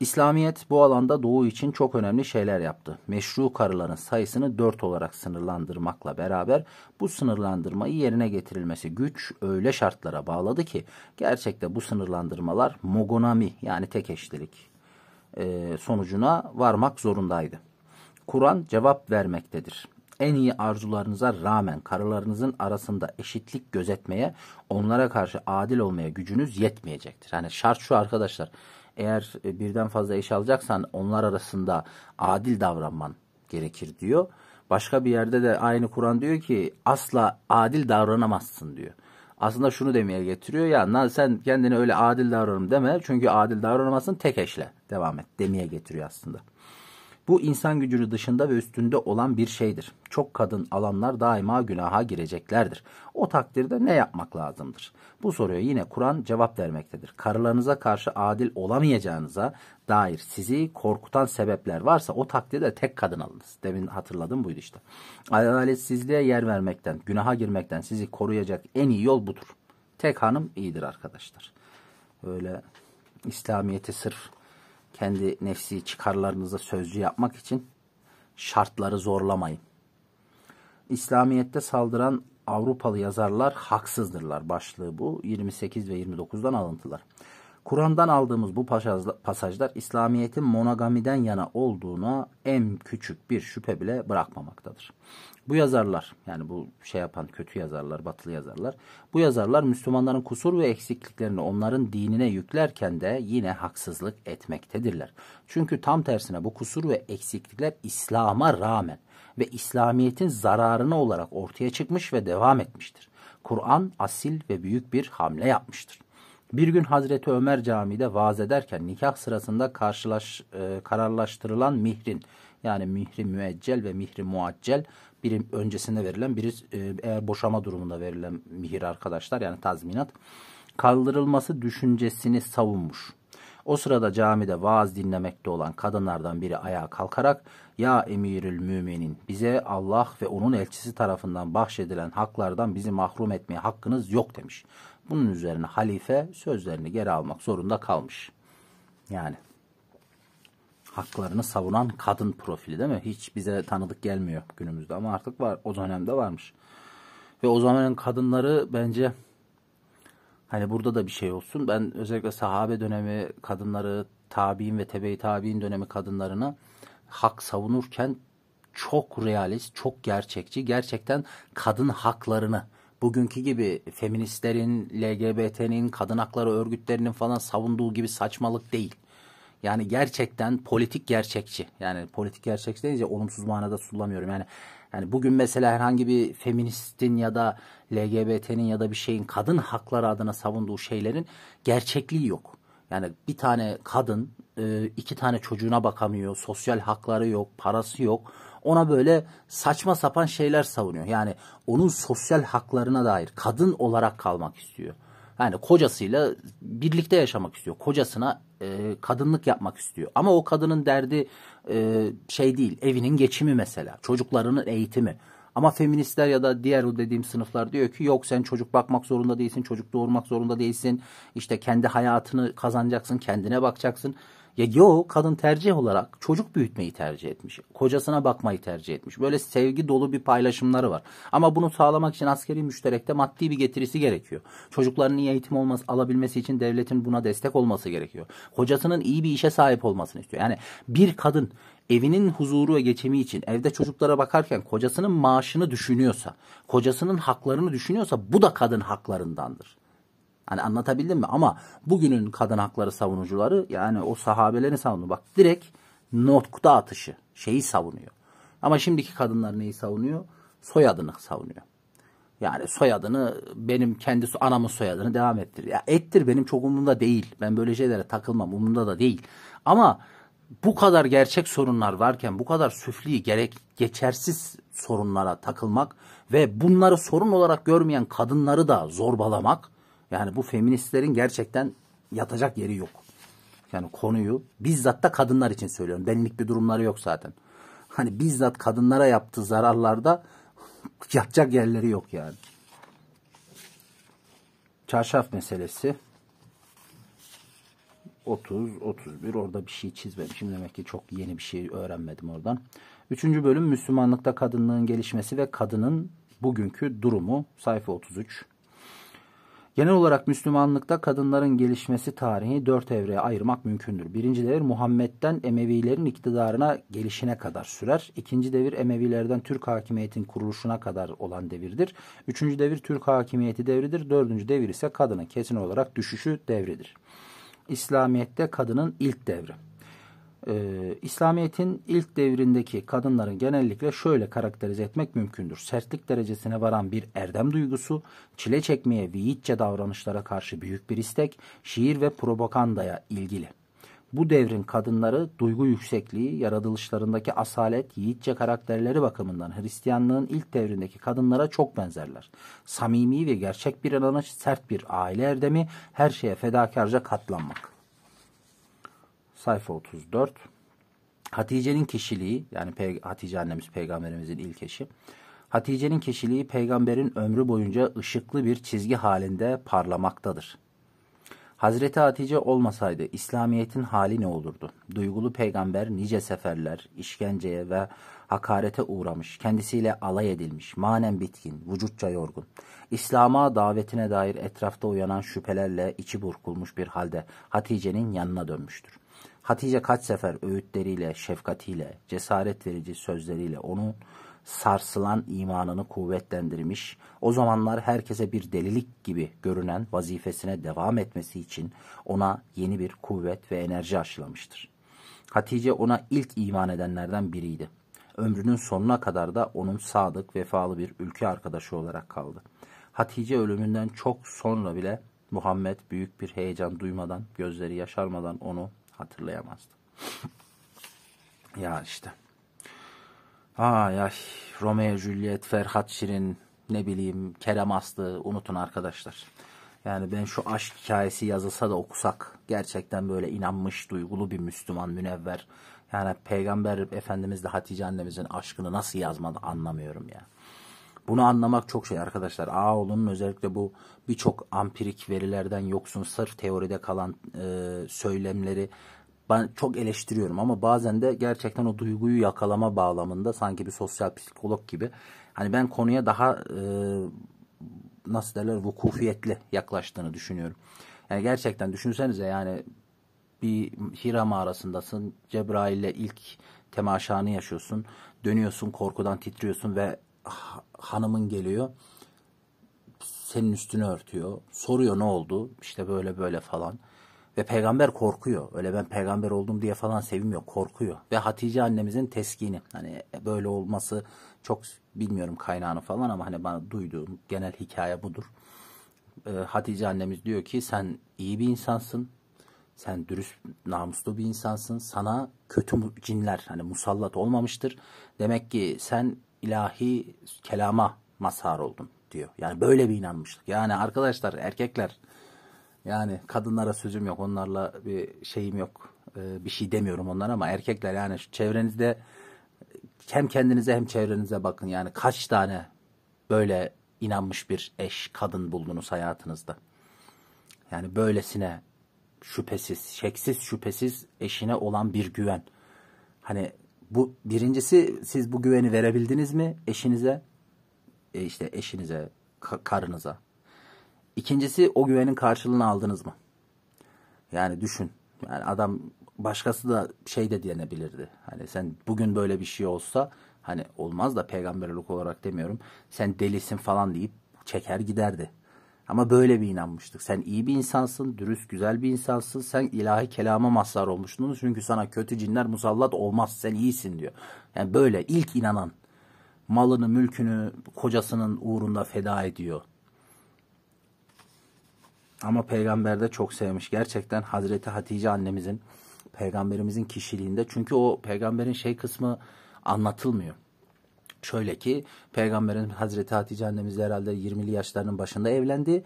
İslamiyet bu alanda Doğu için çok önemli şeyler yaptı. Meşru karıların sayısını 4 olarak sınırlandırmakla beraber bu sınırlandırmayı yerine getirilmesi güç öyle şartlara bağladı ki gerçekte bu sınırlandırmalar mogonami yani tek eşlilik sonucuna varmak zorundaydı. Kur'an cevap vermektedir. En iyi arzularınıza rağmen karılarınızın arasında eşitlik gözetmeye, onlara karşı adil olmaya gücünüz yetmeyecektir. Yani şart şu arkadaşlar, eğer birden fazla eş alacaksan onlar arasında adil davranman gerekir diyor. Başka bir yerde de aynı Kur'an diyor ki asla adil davranamazsın diyor. Aslında şunu demeye getiriyor ya, sen kendine öyle adil davranırım deme çünkü adil davranamazsın, tek eşle devam et demeye getiriyor aslında. Bu insan gücünü dışında ve üstünde olan bir şeydir. Çok kadın alanlar daima günaha gireceklerdir. O takdirde ne yapmak lazımdır? Bu soruya yine Kur'an cevap vermektedir. Karılarınıza karşı adil olamayacağınıza dair sizi korkutan sebepler varsa o takdirde tek kadın alınız. Demin hatırladım buydu işte. Adaletsizliğe yer vermekten, günaha girmekten sizi koruyacak en iyi yol budur. Tek hanım iyidir arkadaşlar. Öyle İslamiyet'i sırf kendi nefsi çıkarlarınıza sözcü yapmak için şartları zorlamayın. İslamiyet'te saldıran Avrupalı yazarlar haksızdırlar başlığı bu. 28 ve 29'dan alıntılar. Kur'an'dan aldığımız bu pasajlar İslamiyet'in monogamiden yana olduğuna en küçük bir şüphe bile bırakmamaktadır. Bu yazarlar, yani bu yapan kötü yazarlar, batılı yazarlar, bu yazarlar Müslümanların kusur ve eksikliklerini onların dinine yüklerken de yine haksızlık etmektedirler. Çünkü tam tersine bu kusur ve eksiklikler İslam'a rağmen ve İslamiyet'in zararına olarak ortaya çıkmış ve devam etmiştir. Kur'an asil ve büyük bir hamle yapmıştır. Bir gün Hazreti Ömer camide vaaz ederken nikah sırasında kararlaştırılan mihrin, yani mihri müeccel ve mihri muaccel, biri öncesinde verilen, biri eğer boşama durumunda verilen mihir arkadaşlar, yani tazminat, kaldırılması düşüncesini savunmuş. O sırada camide vaaz dinlemekte olan kadınlardan biri ayağa kalkarak "Ya emirül müminin, bize Allah ve onun elçisi tarafından bahşedilen haklardan bizi mahrum etmeye hakkınız yok" demiş. Bunun üzerine halife sözlerini geri almak zorunda kalmış. Yani haklarını savunan kadın profili, değil mi? Hiç bize tanıdık gelmiyor günümüzde ama artık var. O dönemde varmış. Ve o zamanın kadınları bence, hani burada da bir şey olsun, ben özellikle sahabe dönemi kadınları, tabi'in ve tebe-i tabi'in dönemi kadınlarını hak savunurken çok realist, çok gerçekçi, gerçekten kadın haklarını, bugünkü gibi feministlerin, LGBT'nin, kadın hakları örgütlerinin falan savunduğu gibi saçmalık değil. Yani gerçekten politik gerçekçi. Yani politik gerçekçi deyince olumsuz manada sulamıyorum. Yani bugün mesela herhangi bir feministin ya da LGBT'nin ya da bir şeyin kadın hakları adına savunduğu şeylerin gerçekliği yok. Yani bir tane kadın 2 tane çocuğuna bakamıyor, sosyal hakları yok, parası yok. Ona böyle saçma sapan şeyler savunuyor. Yani onun sosyal haklarına dair kadın olarak kalmak istiyor. Yani kocasıyla birlikte yaşamak istiyor. Kocasına kadınlık yapmak istiyor. Ama o kadının derdi şey değil, evinin geçimi mesela, çocuklarının eğitimi. Ama feministler ya da diğer o dediğim sınıflar diyor ki yok, sen çocuk bakmak zorunda değilsin, çocuk doğurmak zorunda değilsin. İşte kendi hayatını kazanacaksın, kendine bakacaksın. Ya yok, kadın tercih olarak çocuk büyütmeyi tercih etmiş. Kocasına bakmayı tercih etmiş. Böyle sevgi dolu bir paylaşımları var. Ama bunu sağlamak için askeri müşterekte maddi bir getirisi gerekiyor. Çocukların iyi eğitim alabilmesi için devletin buna destek olması gerekiyor. Kocasının iyi bir işe sahip olmasını istiyor. Yani bir kadın evinin huzuru ve geçimi için evde çocuklara bakarken kocasının maaşını düşünüyorsa, kocasının haklarını düşünüyorsa bu da kadın haklarındandır. Hani anlatabildim mi? Ama bugünün kadın hakları savunucuları, yani o sahabelerin savunuyor. Bak, direkt nokta atışı şeyi savunuyor. Ama şimdiki kadınlar neyi savunuyor? Soyadını savunuyor. Yani soyadını, benim kendi anamın soyadını devam ettir. Ya ettir, benim çok umurumda değil. Ben böyle şeylere takılmam, umurumda da değil. Ama bu kadar gerçek sorunlar varken bu kadar süfli, geçersiz sorunlara takılmak ve bunları sorun olarak görmeyen kadınları da zorbalamak, yani bu feministlerin gerçekten yatacak yeri yok. Yani konuyu bizzat da kadınlar için söylüyorum. Benlik bir durumları yok zaten. Hani bizzat kadınlara yaptığı zararlarda yatacak yerleri yok yani. Çarşaf meselesi. 30, 31. Orada bir şey çizmemişim. Demek ki çok yeni bir şey öğrenmedim oradan. 3. bölüm Müslümanlıkta kadınlığın gelişmesi ve kadının bugünkü durumu. Sayfa 33. Genel olarak Müslümanlıkta kadınların gelişmesi tarihi 4 evreye ayırmak mümkündür. Birinci devir Muhammed'den Emevilerin iktidarına gelişine kadar sürer. İkinci devir Emevilerden Türk hakimiyetin kuruluşuna kadar olan devirdir. Üçüncü devir Türk hakimiyeti devridir. Dördüncü devir ise kadının kesin olarak düşüşü devridir. İslamiyet'te kadının ilk devri. İslamiyet'in ilk devrindeki kadınların genellikle şöyle karakterize etmek mümkündür. Sertlik derecesine varan bir erdem duygusu, çile çekmeye ve yiğitçe davranışlara karşı büyük bir istek, şiir ve propagandaya ilgili. Bu devrin kadınları duygu yüksekliği, yaratılışlarındaki asalet, yiğitçe karakterleri bakımından Hristiyanlığın ilk devrindeki kadınlara çok benzerler. Samimi ve gerçek bir inanış, sert bir aile erdemi, her şeye fedakarca katlanmak. Sayfa 34. Hatice'nin kişiliği, yani Hatice annemiz peygamberimizin ilk eşi. Hatice'nin kişiliği peygamberin ömrü boyunca ışıklı bir çizgi halinde parlamaktadır. Hazreti Hatice olmasaydı İslamiyet'in hali ne olurdu? Duygulu peygamber nice seferler, işkenceye ve hakarete uğramış, kendisiyle alay edilmiş, manen bitkin, vücutça yorgun. İslam'a davetine dair etrafta uyanan şüphelerle içi burkulmuş bir halde Hatice'nin yanına dönmüştür. Hatice kaç sefer öğütleriyle, şefkatiyle, cesaret verici sözleriyle onun sarsılan imanını kuvvetlendirmiş, o zamanlar herkese bir delilik gibi görünen vazifesine devam etmesi için ona yeni bir kuvvet ve enerji aşılamıştır. Hatice ona ilk iman edenlerden biriydi. Ömrünün sonuna kadar da onun sadık, vefalı bir ülke arkadaşı olarak kaldı. Hatice ölümünden çok sonra bile Muhammed büyük bir heyecan duymadan, gözleri yaşarmadan onu hatırlayamazdı. Ya işte. Ay, Romeo Juliet, Ferhat Şirin, ne bileyim Kerem Aslı, unutun arkadaşlar. Yani ben şu aşk hikayesi yazılsa da okusak, gerçekten böyle inanmış, duygulu bir Müslüman, münevver. Yani Peygamber Efendimiz de Hatice annemizin aşkını nasıl yazmadı anlamıyorum ya. Bunu anlamak çok şey arkadaşlar. Ağaoğlu'nun özellikle bu birçok ampirik verilerden yoksun, sırf teoride kalan söylemleri ben çok eleştiriyorum ama bazen de gerçekten o duyguyu yakalama bağlamında sanki bir sosyal psikolog gibi hani ben konuya daha nasıl derler vukufiyetli yaklaştığını düşünüyorum. Yani gerçekten düşünsenize yani bir Hira mağarasındasın, Cebrail'le ilk temaşanı yaşıyorsun, dönüyorsun korkudan titriyorsun ve hanımın geliyor senin üstünü örtüyor, soruyor ne oldu işte böyle böyle falan. Ve peygamber korkuyor. Öyle ben peygamber oldum diye falan sevinmiyor. Korkuyor. Ve Hatice annemizin teskini. Hani böyle olması çok bilmiyorum kaynağını falan ama hani bana duyduğum genel hikaye budur. Hatice annemiz diyor ki sen iyi bir insansın. Sen dürüst, namuslu bir insansın. Sana kötü cinler hani musallat olmamıştır. Demek ki sen ilahi kelama mazhar oldun diyor. Yani böyle bir inanmışlık. Yani arkadaşlar erkekler yani kadınlara sözüm yok. Onlarla bir şeyim yok. Bir şey demiyorum onlara ama erkekler yani şu çevrenizde hem kendinize hem çevrenize bakın. Yani kaç tane böyle inanmış bir eş, kadın buldunuz hayatınızda. Yani böylesine şüphesiz, şeksiz şüphesiz eşine olan bir güven. Hani bu birincisi siz bu güveni verebildiniz mi eşinize? İşte eşinize, karınıza. İkincisi o güvenin karşılığını aldınız mı? Yani düşün. Yani adam başkası da şey de diyebilirdi. Hani sen bugün böyle bir şey olsa hani olmaz da peygamberlik olarak demiyorum. Sen delisin falan deyip çeker giderdi. Ama böyle bir inanmıştık. Sen iyi bir insansın, dürüst, güzel bir insansın. Sen ilahi kelama mazhar olmuştun. Çünkü sana kötü cinler musallat olmaz. Sen iyisin diyor. Yani böyle ilk inanan malını, mülkünü kocasının uğrunda feda ediyor. Ama peygamber de çok sevmiş. Gerçekten Hazreti Hatice annemizin, peygamberimizin kişiliğinde. Çünkü o peygamberin şey kısmı anlatılmıyor. Şöyle ki peygamberin Hazreti Hatice annemiz herhalde 20'li yaşlarının başında evlendi.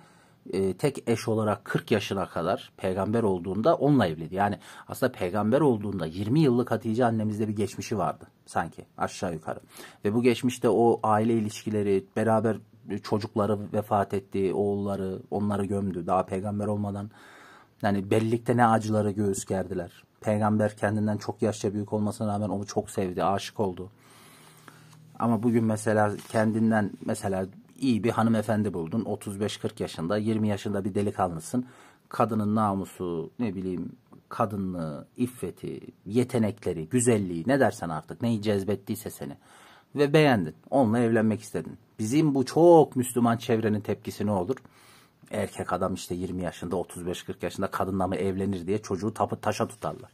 Tek eş olarak 40 yaşına kadar peygamber olduğunda onunla evlendi. Yani aslında peygamber olduğunda 20 yıllık Hatice annemizde bir geçmişi vardı sanki aşağı yukarı. Ve bu geçmişte o aile ilişkileri, beraber çocukları vefat etti, oğulları onları gömdü daha peygamber olmadan. Yani bellikte ne acıları göğüs gerdiler. Peygamber kendinden çok yaşça büyük olmasına rağmen onu çok sevdi, aşık oldu. Ama bugün mesela kendinden mesela iyi bir hanımefendi buldun. 35-40 yaşında, 20 yaşında bir delikanlısın. Kadının namusu, ne bileyim, kadınlığı, iffeti, yetenekleri, güzelliği, ne dersen artık, neyi cezbettiyse seni. Ve beğendin. Onunla evlenmek istedin. Bizim bu çok Müslüman çevrenin tepkisi ne olur? Erkek adam işte 20 yaşında, 35-40 yaşında kadınla mı evlenir diye çocuğu taşa tutarlar.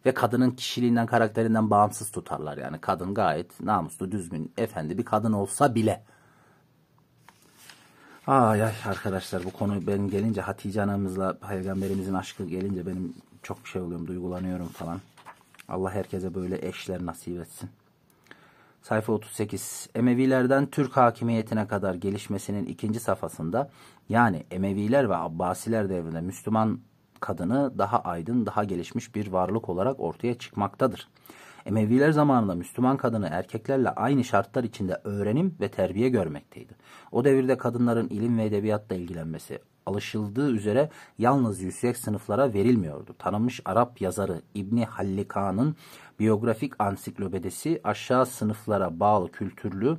Ve kadının kişiliğinden, karakterinden bağımsız tutarlar. Yani kadın gayet namuslu, düzgün, efendi bir kadın olsa bile. Ay arkadaşlar, bu konu ben gelince, Hatice anamızla peygamberimizin aşkı gelince benim çok şey oluyorum, duygulanıyorum falan. Allah herkese böyle eşler nasip etsin. Sayfa 38. Emevilerden Türk hakimiyetine kadar gelişmesinin ikinci safhasında, yani Emeviler ve Abbasiler devrinde Müslüman kadını daha aydın, daha gelişmiş bir varlık olarak ortaya çıkmaktadır. Emeviler zamanında Müslüman kadını erkeklerle aynı şartlar içinde öğrenim ve terbiye görmekteydi. O devirde kadınların ilim ve edebiyatla ilgilenmesi alışıldığı üzere yalnız yüksek sınıflara verilmiyordu. Tanınmış Arap yazarı İbni Hallika'nın biyografik ansiklopedisi aşağı sınıflara bağlı kültürlü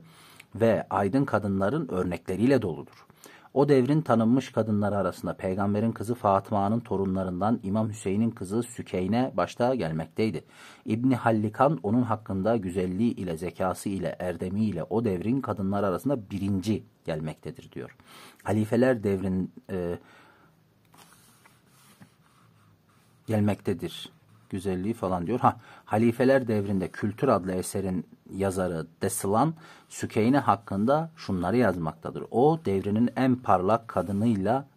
ve aydın kadınların örnekleriyle doludur. O devrin tanınmış kadınları arasında Peygamberin kızı Fatıma'nın torunlarından İmam Hüseyin'in kızı Sükeyne başta gelmekteydi. İbni Hallikan onun hakkında güzelliği ile, zekası ile, erdemi ile o devrin kadınları arasında birinci gelmektedir diyor. Halifeler devrin gelmektedir. Güzelliği falan diyor. Halifeler devrinde Kültür adlı eserin yazarı Deslan Sükeyne hakkında şunları yazmaktadır. O devrinin en parlak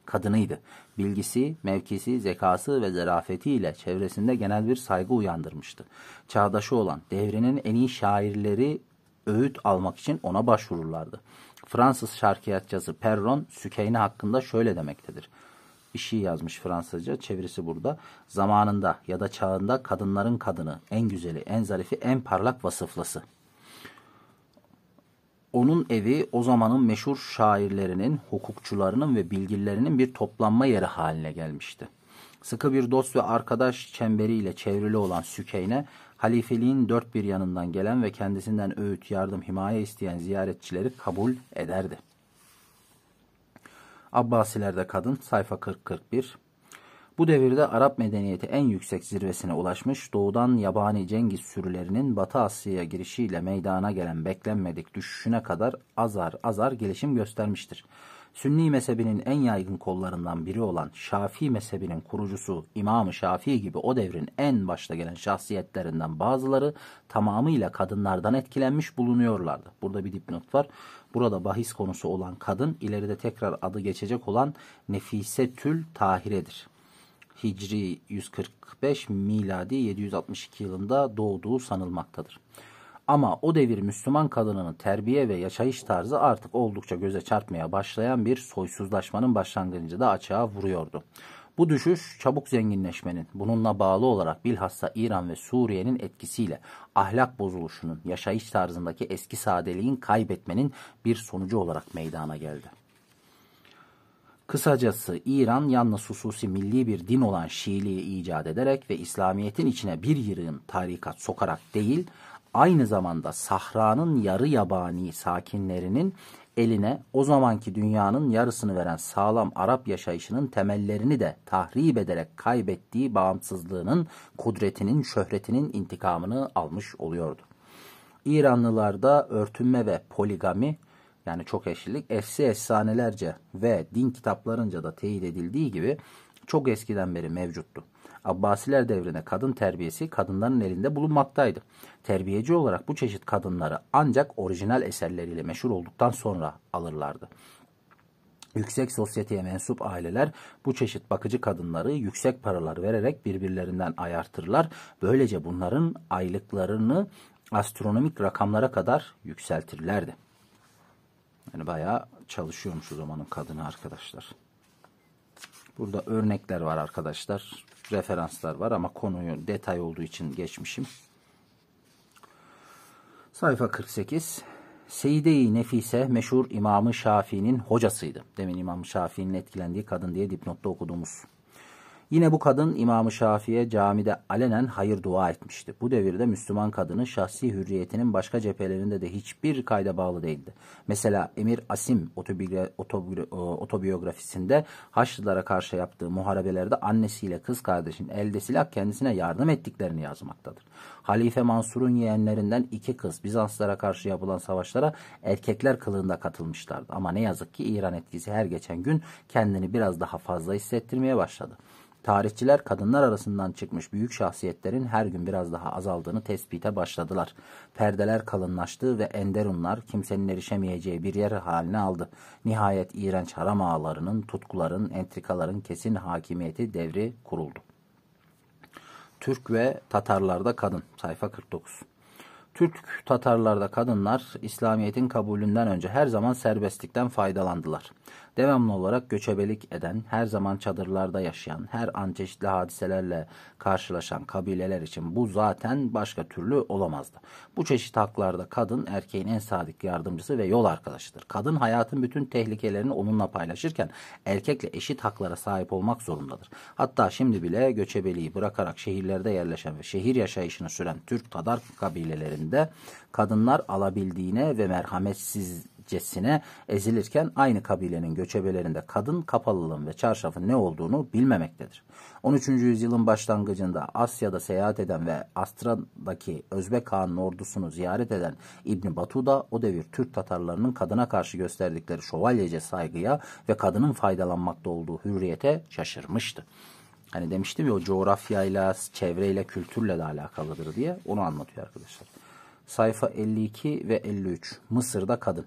kadınıydı. Bilgisi, mevkisi, zekası ve zarafetiyle çevresinde genel bir saygı uyandırmıştı. Çağdaşı olan devrinin en iyi şairleri öğüt almak için ona başvururlardı. Fransız şarkiyatçısı Perron Sükeyne hakkında şöyle demektedir. Bir şey yazmış Fransızca, çevirisi burada. Zamanında ya da çağında kadınların kadını, en güzeli, en zarifi, en parlak vasıflısı. Onun evi o zamanın meşhur şairlerinin, hukukçularının ve bilginlerinin bir toplanma yeri haline gelmişti. Sıkı bir dost ve arkadaş çemberiyle çevrili olan Sükeyne, halifeliğin dört bir yanından gelen ve kendisinden öğüt, yardım, himaye isteyen ziyaretçileri kabul ederdi. Abbasilerde kadın, sayfa 40-41. Bu devirde Arap medeniyeti en yüksek zirvesine ulaşmış, doğudan yabani Cengiz sürülerinin Batı Asya'ya girişiyle meydana gelen beklenmedik düşüşüne kadar azar azar gelişim göstermiştir. Sünni mezhebinin en yaygın kollarından biri olan Şafii mezhebinin kurucusu İmam-ı Şafii gibi o devrin en başta gelen şahsiyetlerinden bazıları tamamıyla kadınlardan etkilenmiş bulunuyorlardı. Burada bir dipnot var. Burada bahis konusu olan kadın ileride tekrar adı geçecek olan Nefisetül Tahire'dir. Hicri 145, miladi 762 yılında doğduğu sanılmaktadır. Ama o devir Müslüman kadınının terbiye ve yaşayış tarzı artık oldukça göze çarpmaya başlayan bir soysuzlaşmanın başlangıcını da açığa vuruyordu. Bu düşüş çabuk zenginleşmenin, bununla bağlı olarak bilhassa İran ve Suriye'nin etkisiyle ahlak bozuluşunun, yaşayış tarzındaki eski sadeliğin kaybetmenin bir sonucu olarak meydana geldi. Kısacası İran yalnız hususi milli bir din olan Şiiliği icat ederek ve İslamiyet'in içine bir yığın tarikat sokarak değil, aynı zamanda Sahra'nın yarı yabani sakinlerinin eline o zamanki dünyanın yarısını veren sağlam Arap yaşayışının temellerini de tahrip ederek kaybettiği bağımsızlığının, kudretinin, şöhretinin intikamını almış oluyordu. İranlılarda örtünme ve poligami, yani çok eşlilik, efsanelerce ve din kitaplarınca da teyit edildiği gibi çok eskiden beri mevcuttu. Abbasiler devrine kadın terbiyesi kadınların elinde bulunmaktaydı. Terbiyeci olarak bu çeşit kadınları ancak orijinal eserleriyle meşhur olduktan sonra alırlardı. Yüksek sosyeteye mensup aileler bu çeşit bakıcı kadınları yüksek paralar vererek birbirlerinden ayartırlar. Böylece bunların aylıklarını astronomik rakamlara kadar yükseltirlerdi. Yani bayağı çalışıyormuş o zamanın kadını arkadaşlar. Burada örnekler var arkadaşlar. Referanslar var ama konuyu detay olduğu için geçmişim. Sayfa 48. Seyyide-i Nefise meşhur İmam-ı Şafii'nin hocasıydı. Demin İmam-ı Şafii'nin etkilendiği kadın diye dipnotta okuduğumuz. Yine bu kadın İmam-ı Şafii'ye camide alenen hayır dua etmişti. Bu devirde Müslüman kadının şahsi hürriyetinin başka cephelerinde de hiçbir kayda bağlı değildi. Mesela Emir Asim otobiyografisinde Haçlılara karşı yaptığı muharebelerde annesiyle kız kardeşin elde silah kendisine yardım ettiklerini yazmaktadır. Halife Mansur'un yeğenlerinden 2 kız Bizanslara karşı yapılan savaşlara erkekler kılığında katılmışlardı. Ama ne yazık ki İran etkisi her geçen gün kendini biraz daha fazla hissettirmeye başladı. Tarihçiler kadınlar arasından çıkmış büyük şahsiyetlerin her gün biraz daha azaldığını tespite başladılar. Perdeler kalınlaştı ve enderunlar kimsenin erişemeyeceği bir yer haline aldı. Nihayet iğrenç haram ağalarının, tutkuların, entrikaların kesin hakimiyeti devri kuruldu. Türk ve Tatarlarda kadın. Sayfa 49. Türk Tatarlarda kadınlar İslamiyet'in kabulünden önce her zaman serbestlikten faydalandılar. Devamlı olarak göçebelik eden, her zaman çadırlarda yaşayan, her an çeşitli hadiselerle karşılaşan kabileler için bu zaten başka türlü olamazdı. Bu çeşit haklarda kadın erkeğin en sadık yardımcısı ve yol arkadaşıdır. Kadın hayatın bütün tehlikelerini onunla paylaşırken erkekle eşit haklara sahip olmak zorundadır. Hatta şimdi bile göçebeliği bırakarak şehirlerde yerleşen ve şehir yaşayışını süren Türk Tatar kabilelerinde kadınlar alabildiğine ve merhametsizcesine ezilirken aynı kabilenin göçebelerinde kadın kapalılığın ve çarşafın ne olduğunu bilmemektedir. 13. yüzyılın başlangıcında Asya'da seyahat eden ve Astra'daki Özbek Han'ın ordusunu ziyaret eden İbn Batuta o devir Türk Tatarlarının kadına karşı gösterdikleri şövalyece saygıya ve kadının faydalanmakta olduğu hürriyete şaşırmıştı. Hani demiştim ya o coğrafyayla, çevreyle, kültürle de alakalıdır diye onu anlatıyor arkadaşlar. Sayfa 52 ve 53. Mısır'da kadın.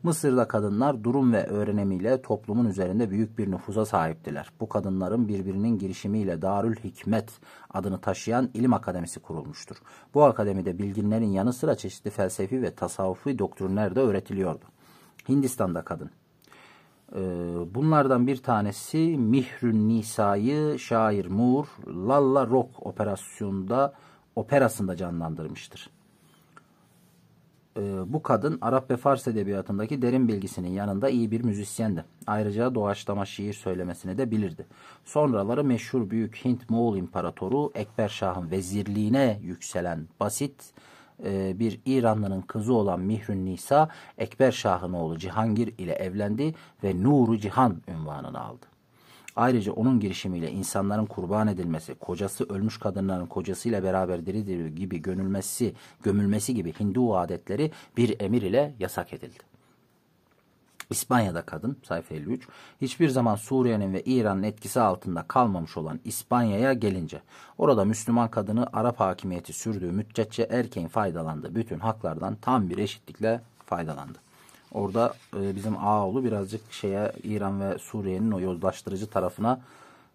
Mısır'da kadınlar durum ve öğrenimiyle toplumun üzerinde büyük bir nüfuza sahiptiler. Bu kadınların birbirinin girişimiyle Darül Hikmet adını taşıyan ilim akademisi kurulmuştur. Bu akademide bilginlerin yanı sıra çeşitli felsefi ve tasavvufi doktrinler de öğretiliyordu. Hindistan'da kadın. Bunlardan bir tanesi Mihrün Nisa'yı şair Moore Lalla Rock operasında canlandırmıştır. Bu kadın Arap ve Fars edebiyatındaki derin bilgisinin yanında iyi bir müzisyendi. Ayrıca doğaçlama şiir söylemesini de bilirdi. Sonraları meşhur Büyük Hint Moğol İmparatoru Ekber Şah'ın vezirliğine yükselen basit bir İranlının kızı olan Mihrün Nisa, Ekber Şah'ın oğlu Cihangir ile evlendi ve Nuru Cihan unvanını aldı. Ayrıca onun girişimiyle insanların kurban edilmesi, kocası ölmüş kadınların kocasıyla beraber diri diri gibi gömülmesi gibi Hindu adetleri bir emir ile yasak edildi. İspanya'da kadın, sayfa 53, hiçbir zaman Suriye'nin ve İran'ın etkisi altında kalmamış olan İspanya'ya gelince, orada Müslüman kadını Arap hakimiyeti sürdüğü müddetçe erkeğin faydalandığı bütün haklardan tam bir eşitlikle faydalandı. Orada bizim Ağoğlu birazcık İran ve Suriye'nin o yozlaştırıcı tarafına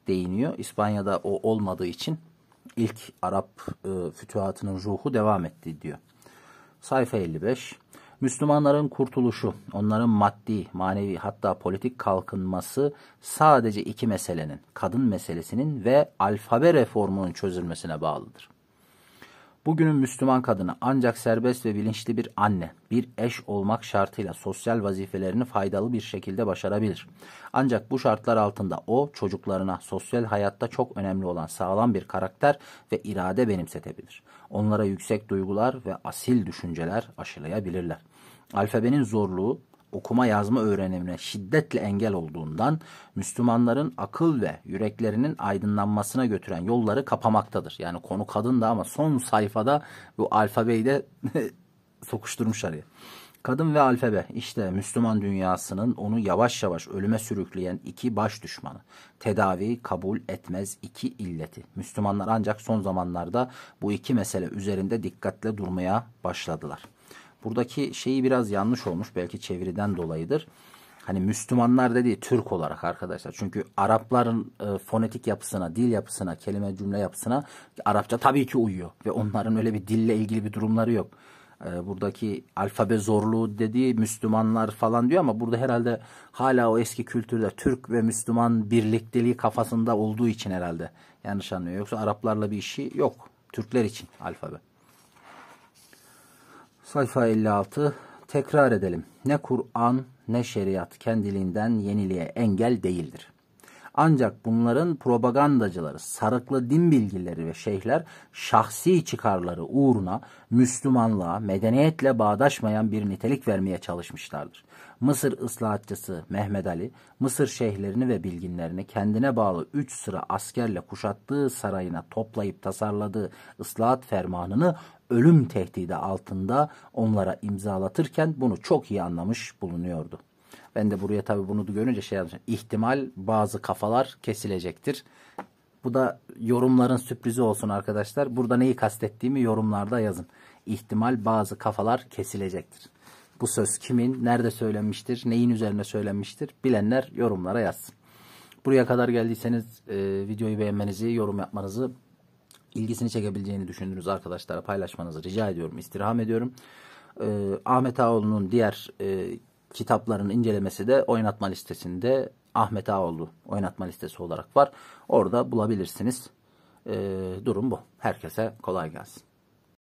değiniyor. İspanya'da o olmadığı için ilk Arap fütühatının ruhu devam etti diyor. Sayfa 55. Müslümanların kurtuluşu, onların maddi, manevi hatta politik kalkınması sadece iki meselenin, kadın meselesinin ve alfabe reformunun çözülmesine bağlıdır. Bugünün Müslüman kadını ancak serbest ve bilinçli bir anne, bir eş olmak şartıyla sosyal vazifelerini faydalı bir şekilde başarabilir. Ancak bu şartlar altında o çocuklarına sosyal hayatta çok önemli olan sağlam bir karakter ve irade benimsetebilir. Onlara yüksek duygular ve asil düşünceler aşılayabilirler. Alfabenin zorluğu, okuma yazma öğrenimine şiddetle engel olduğundan Müslümanların akıl ve yüreklerinin aydınlanmasına götüren yolları kapamaktadır. Yani konu kadın da ama son sayfada bu alfabeyi de sokuşturmuş araya. Kadın ve alfabe işte Müslüman dünyasının onu yavaş yavaş ölüme sürükleyen iki baş düşmanı. Tedavi kabul etmez iki illeti. Müslümanlar ancak son zamanlarda bu iki mesele üzerinde dikkatle durmaya başladılar. Buradaki şeyi biraz yanlış olmuş. Belki çeviriden dolayıdır. Hani Müslümanlar dediği Türk olarak arkadaşlar. Çünkü Arapların fonetik yapısına, dil yapısına, kelime cümle yapısına Arapça tabii ki uyuyor. Ve onların öyle bir dille ilgili bir durumları yok. Buradaki alfabe zorluğu dediği Müslümanlar falan diyor ama burada herhalde hala o eski kültürde Türk ve Müslüman birlikteliği kafasında olduğu için herhalde yanlış anlıyor. Yoksa Araplarla bir işi yok. Türkler için alfabe. Sayfa 56. Tekrar edelim. Ne Kur'an ne şeriat kendiliğinden yeniliğe engel değildir. Ancak bunların propagandacıları, sarıklı din bilgileri ve şeyhler şahsi çıkarları uğruna Müslümanlığa, medeniyetle bağdaşmayan bir nitelik vermeye çalışmışlardır. Mısır ıslahatçısı Mehmed Ali, Mısır şeyhlerini ve bilginlerini kendine bağlı 3 sıra askerle kuşattığı sarayına toplayıp tasarladığı ıslahat fermanını ölüm tehdidi altında onlara imzalatırken bunu çok iyi anlamış bulunuyordu. Ben de buraya tabii bunu görünce şey yapacağım. İhtimal bazı kafalar kesilecektir. Bu da yorumların sürprizi olsun arkadaşlar. Burada neyi kastettiğimi yorumlarda yazın. İhtimal bazı kafalar kesilecektir. Bu söz kimin, nerede söylenmiştir, neyin üzerine söylenmiştir bilenler yorumlara yazsın. Buraya kadar geldiyseniz videoyu beğenmenizi, yorum yapmanızı, ilgisini çekebileceğini düşündüğünüz arkadaşlara paylaşmanızı rica ediyorum, istirham ediyorum. Ahmet Ağaoğlu'nun diğer kitapların incelemesi de oynatma listesinde Ahmet Ağaoğlu oynatma listesi olarak var. Orada bulabilirsiniz. Durum bu. Herkese kolay gelsin.